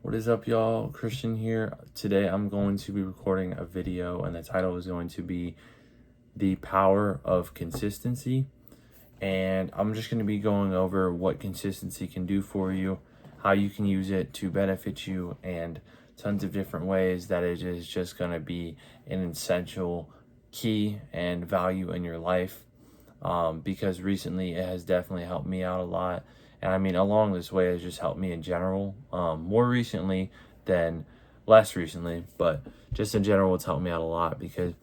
What is up, y'all? Christian here. Today I'm going to be recording a video, and the title is going to be The Power of Consistency. And I'm just going to be going over what consistency can do for you, how you can use it to benefit you, and tons of different ways that it is just going to be an essential key and value in your life. Because recently it has definitely helped me out a lot. And I mean, along this way, it's just helped me in general, more recently than less recently, but just in general, it's helped me out a lot because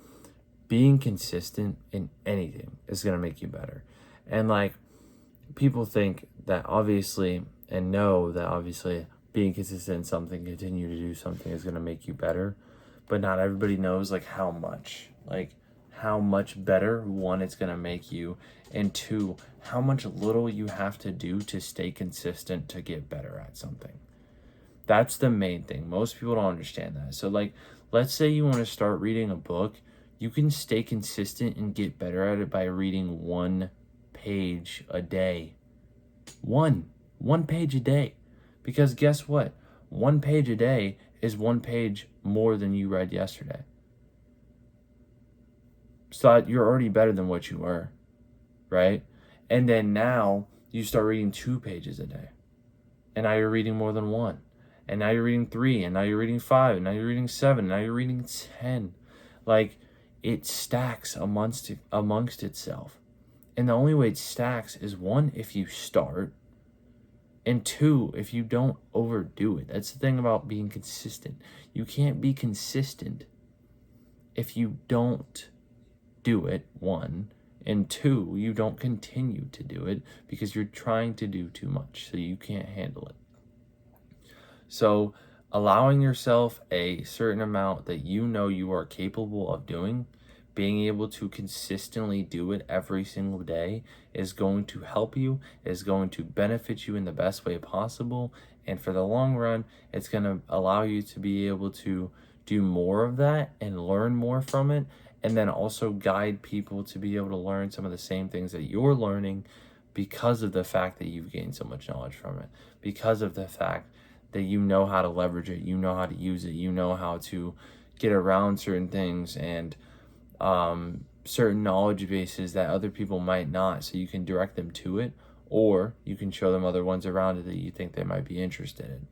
being consistent in anything is going to make you better. And like, people think that obviously, and know that obviously being consistent in something, continue to do something is going to make you better, but not everybody knows like how much better, one, it's going to make you, and two, how much little you have to do to stay consistent to get better at something. That's the main thing. Most people don't understand that. So like, let's say you want to start reading a book, you can stay consistent and get better at it by reading one page a day. One page a day. Because guess what? One page a day is one page more than you read yesterday. So you're already better than what you were, right? And then now you start reading 2 pages a day. And now you're reading more than one. And now you're reading 3, and now you're reading 5, and now you're reading 7, and now you're reading 10. Like, it stacks amongst itself. And the only way it stacks is, one, if you start, and two, if you don't overdo it. That's the thing about being consistent. You can't be consistent if you don't do it, one, and two, you don't continue to do it because you're trying to do too much, so you can't handle it. So allowing yourself a certain amount that you know you are capable of doing, being able to consistently do it every single day is going to help you, is going to benefit you in the best way possible. And for the long run, it's going to allow you to be able to do more of that and learn more from it. And then also guide people to be able to learn some of the same things that you're learning because of the fact that you've gained so much knowledge from it, because of the fact that you know how to leverage it, you know how to use it, you know how to get around certain things and certain knowledge bases that other people might not, so you can direct them to it, or you can show them other ones around it that you think they might be interested in.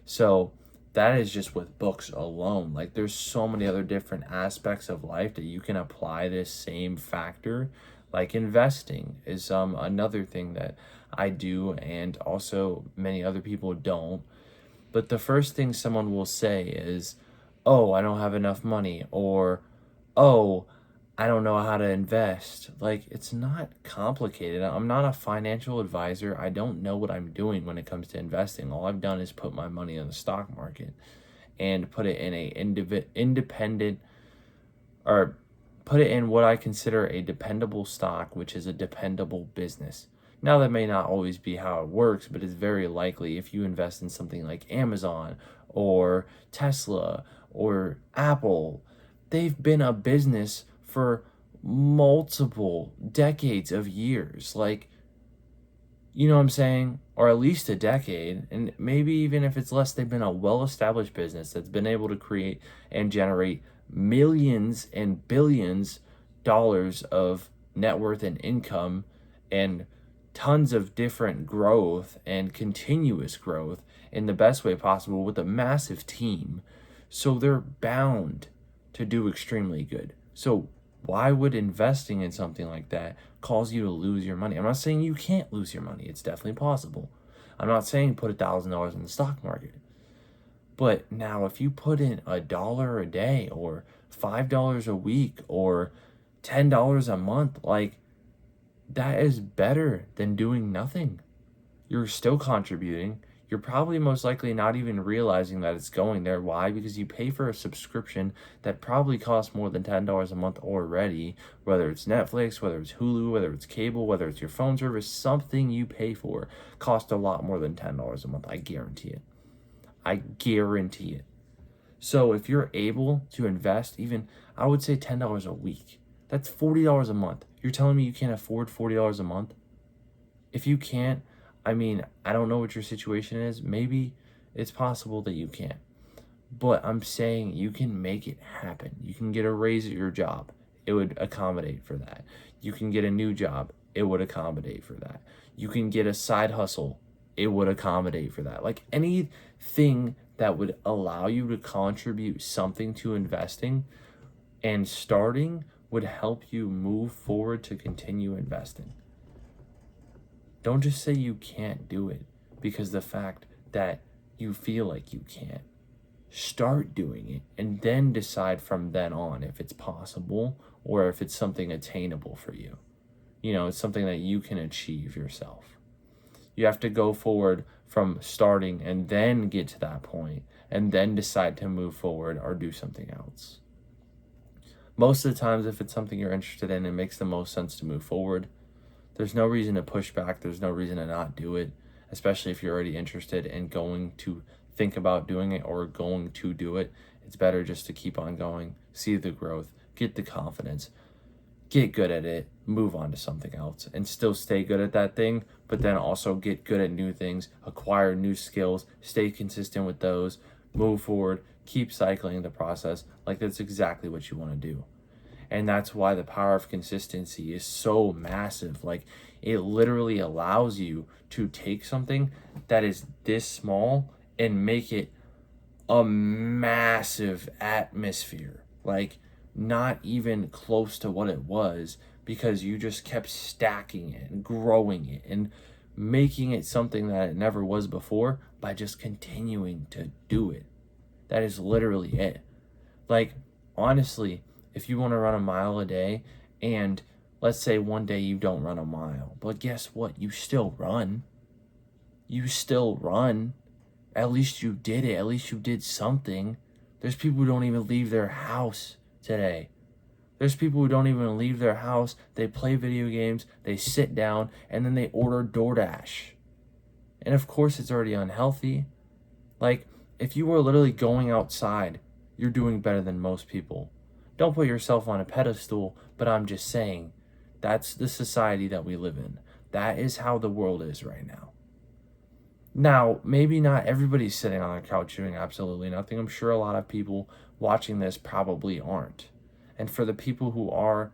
So that is just with books alone. Like, there's so many other different aspects of life that you can apply this same factor. Like investing is another thing that I do, and also many other people don't. But the first thing someone will say is, oh, I don't have enough money, or, oh, I don't know how to invest. Like, it's not complicated. I'm not a financial advisor. I don't know what I'm doing when it comes to investing. All I've done is put my money in the stock market and put it in a independent, or put it in what I consider a dependable stock, which is a dependable business. Now, that may not always be how it works, but it's very likely if you invest in something like Amazon or Tesla or Apple, they've been a business for multiple decades of years. Like, you know what I'm saying? Or at least a decade. And maybe even if it's less, they've been a well-established business that's been able to create and generate millions and billions dollars of net worth and income, and tons of different growth and continuous growth in the best way possible with a massive team. So they're bound to do extremely good. So why would investing in something like that cause you to lose your money? I'm not saying you can't lose your money. It's definitely possible. I'm not saying put $1,000 in the stock market. But now if you put in $1 a day or $5 a week or $10 a month, like, that is better than doing nothing. You're still contributing. You're probably most likely not even realizing that it's going there. Why? Because you pay for a subscription that probably costs more than $10 a month already, whether it's Netflix, whether it's Hulu, whether it's cable, whether it's your phone service. Something you pay for costs a lot more than $10 a month. I guarantee it. I guarantee it. So if you're able to invest even, I would say $10 a week, that's $40 a month. You're telling me you can't afford $40 a month? If you can't, I mean, I don't know what your situation is. Maybe It's possible that you can't. But I'm saying you can make it happen. You can get a raise at your job. It would accommodate for that. You can get a new job. It would accommodate for that. You can get a side hustle. It would accommodate for that. Like anything that would allow you to contribute something to investing and starting would help you move forward to continue investing. Don't just say you can't do it because the fact that you feel like you can't. Start doing it and then decide from then on if it's possible or if it's something attainable for you. You know, it's something that you can achieve yourself. You have to go forward from starting and then get to that point and then decide to move forward or do something else. Most of the times, if it's something you're interested in, it makes the most sense to move forward. There's no reason to push back. There's no reason to not do it, especially if you're already interested in going to think about doing it or going to do it. It's better just to keep on going, see the growth, get the confidence, get good at it, move on to something else, and still stay good at that thing, but then also get good at new things, acquire new skills, stay consistent with those, move forward, keep cycling the process. Like that's exactly what you want to do. And that's why the power of consistency is so massive. Like it literally allows you to take something that is this small and make it a massive atmosphere. Like not even close to what it was because you just kept stacking it and growing it and making it something that it never was before by just continuing to do it. That is literally it. Like, honestly, if you want to run a mile a day and let's say one day you don't run a mile, but guess what? You still run. You still run. At least you did it. At least you did something. There's people who don't even leave their house today. There's people who don't even leave their house. They play video games, they sit down, and then they order DoorDash. And of course it's already unhealthy. Like, if you were literally going outside, you're doing better than most people. Don't put yourself on a pedestal, but I'm just saying, that's the society that we live in. That is how the world is right now. Now, maybe not everybody's sitting on their couch doing absolutely nothing. I'm sure a lot of people watching this probably aren't. And for the people who are,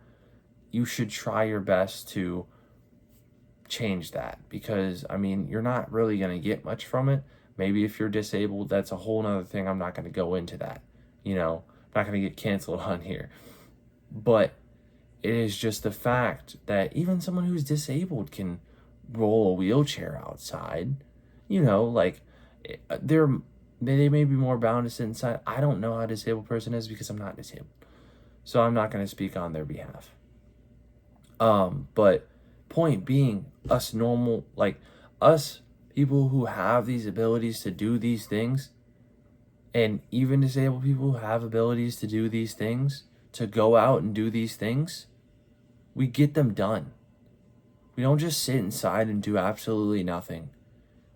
you should try your best to change that because, I mean, you're not really going to get much from it. Maybe if you're disabled, that's a whole nother thing. I'm not going to go into that. You know, I'm not going to get canceled on here. But it is just the fact that even someone who's disabled can roll a wheelchair outside. You know, like they may be more bound to sit inside. I don't know how a disabled person is because I'm not disabled. So I'm not going to speak on their behalf. But point being, us normal, like us people who have these abilities to do these things, and even disabled people who have abilities to do these things, to go out and do these things, we get them done. We don't just sit inside and do absolutely nothing.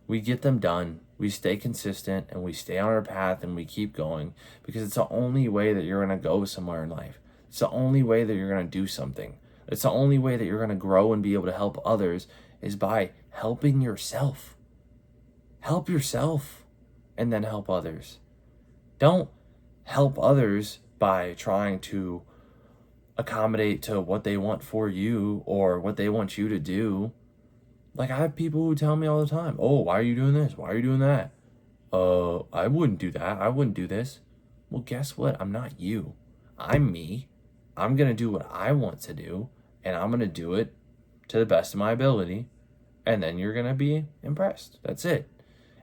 We get them done. We stay consistent and we stay on our path and we keep going because it's the only way that you're going to go somewhere in life. It's the only way that you're going to do something. It's the only way that you're going to grow and be able to help others is by helping yourself. Help yourself and then help others. Don't help others by trying to accommodate to what they want for you or what they want you to do. Like, I have people who tell me all the time, oh, why are you doing this? Why are you doing that? I wouldn't do that. I wouldn't do this. Well, guess what? I'm not you. I'm me. I'm going to do what I want to do, and I'm going to do it to the best of my ability, and then you're going to be impressed. That's it.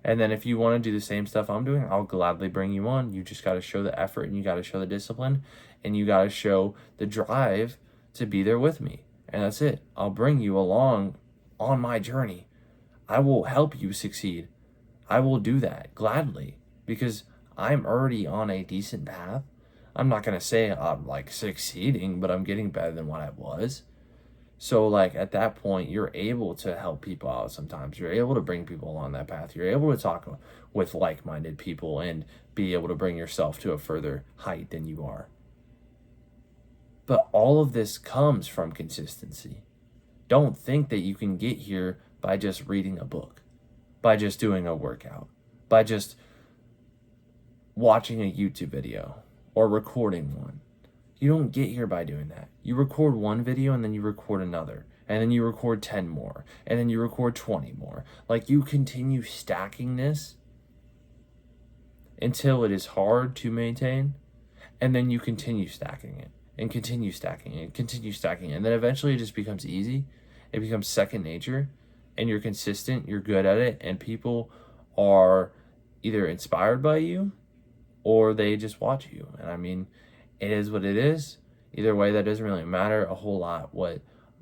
And then if you want to do the same stuff I'm doing, I'll gladly bring you on. You just got to show the effort, and you got to show the discipline, and you got to show the drive to be there with me. And that's it. I'll bring you along on my journey. I will help you succeed. I will do that gladly because I'm already on a decent path. I'm not going to say I'm like succeeding, but I'm getting better than what I was. So like at that point, you're able to help people out sometimes. You're able to bring people along that path. You're able to talk with like-minded people and be able to bring yourself to a further height than you are. But all of this comes from consistency. Don't think that you can get here by just reading a book, by just doing a workout, by just watching a YouTube video or recording one. You don't get here by doing that. You record one video and then you record another. And then you record 10 more. And then you record 20 more. Like, you continue stacking this until it is hard to maintain. And then you continue stacking it. And continue stacking it. And continue stacking it. And then eventually it just becomes easy. It becomes second nature. And you're consistent. You're good at it. And people are either inspired by you or they just watch you. And I mean, it is what it is. Either way, that doesn't really matter a whole lot what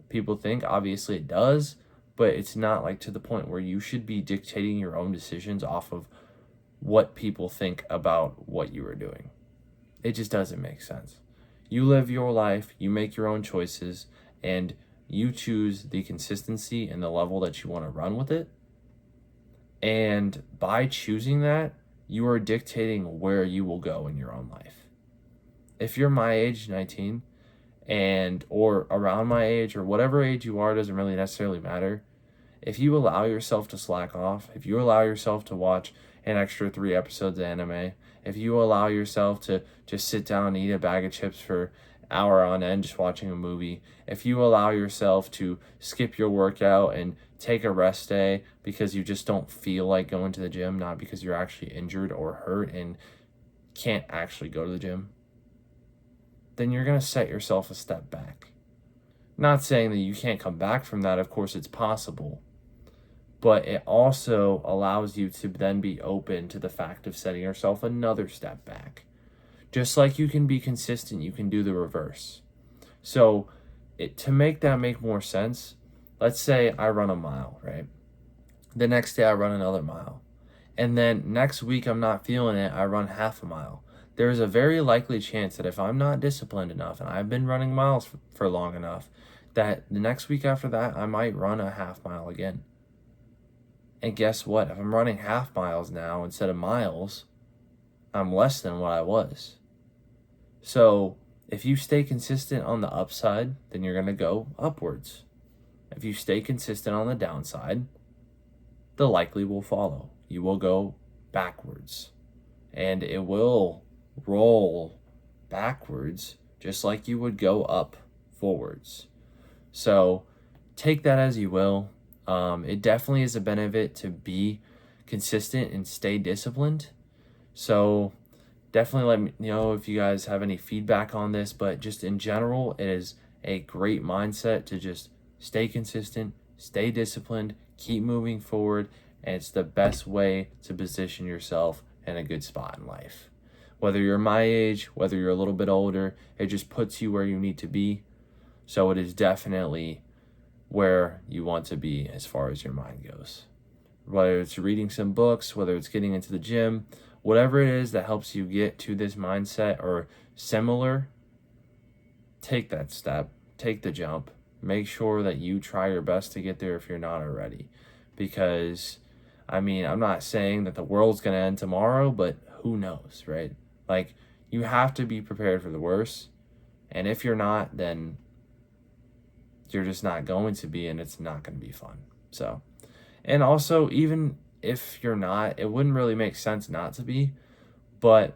people think. Obviously it does, but it's not like to the point where you should be dictating your own decisions off of what people think about what you are doing. It just doesn't make sense. You live your life, you make your own choices, and you choose the consistency and the level that you want to run with it. And by choosing that, you are dictating where you will go in your own life. If you're my age, 19, or around my age, or whatever age you are, doesn't really necessarily matter. If you allow yourself to slack off, if you allow yourself to watch an extra 3 episodes of anime, if you allow yourself to just sit down and eat a bag of chips for an hour on end just watching a movie, if you allow yourself to skip your workout and take a rest day because you just don't feel like going to the gym, not because you're actually injured or hurt and can't actually go to the gym, then you're going to set yourself a step back. Not saying that you can't come back from that. Of course, it's possible. But it also allows you to then be open to the fact of setting yourself another step back. Just like you can be consistent, you can do the reverse. So to make that make more sense, let's say I run a mile, right? The next day I run another mile. And then next week I'm not feeling it, I run half a mile. There is a very likely chance that if I'm not disciplined enough and I've been running miles for long enough, that the next week after that, I might run a half mile again. And guess what? If I'm running half miles now instead of miles, I'm less than what I was. So if you stay consistent on the upside, then you're going to go upwards. If you stay consistent on the downside, the likely will follow. You will go backwards. And it will roll backwards just like you would go up forwards. So take that as you will. It definitely is a benefit to be consistent and stay disciplined. So definitely let me know if you guys have any feedback on this, but just in general, it is a great mindset to just stay consistent, stay disciplined, keep moving forward, and it's the best way to position yourself in a good spot in life. Whether you're my age, whether you're a little bit older, it just puts you where you need to be. So it is definitely where you want to be as far as your mind goes. Whether it's reading some books, whether it's getting into the gym, whatever it is that helps you get to this mindset or similar, take that step, take the jump. Make sure that you try your best to get there if you're not already. Because, I mean, I'm not saying that the world's going to end tomorrow, but who knows, right? Like, you have to be prepared for the worst. And if you're not, then you're just not going to be, and it's not going to be fun. So, and also, even if you're not, it wouldn't really make sense not to be. But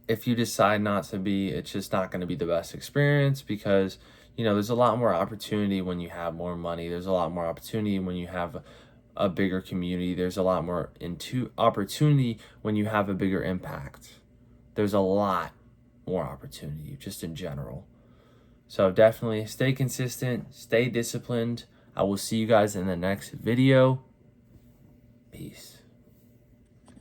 if you decide not to be, it's just not going to be the best experience because, you know, there's a lot more opportunity when you have more money. There's a lot more opportunity when you have a bigger community. There's a lot more opportunity when you have a bigger impact. There's a lot more opportunity just in general. So definitely stay consistent, stay disciplined. I will see you guys in the next video. Peace.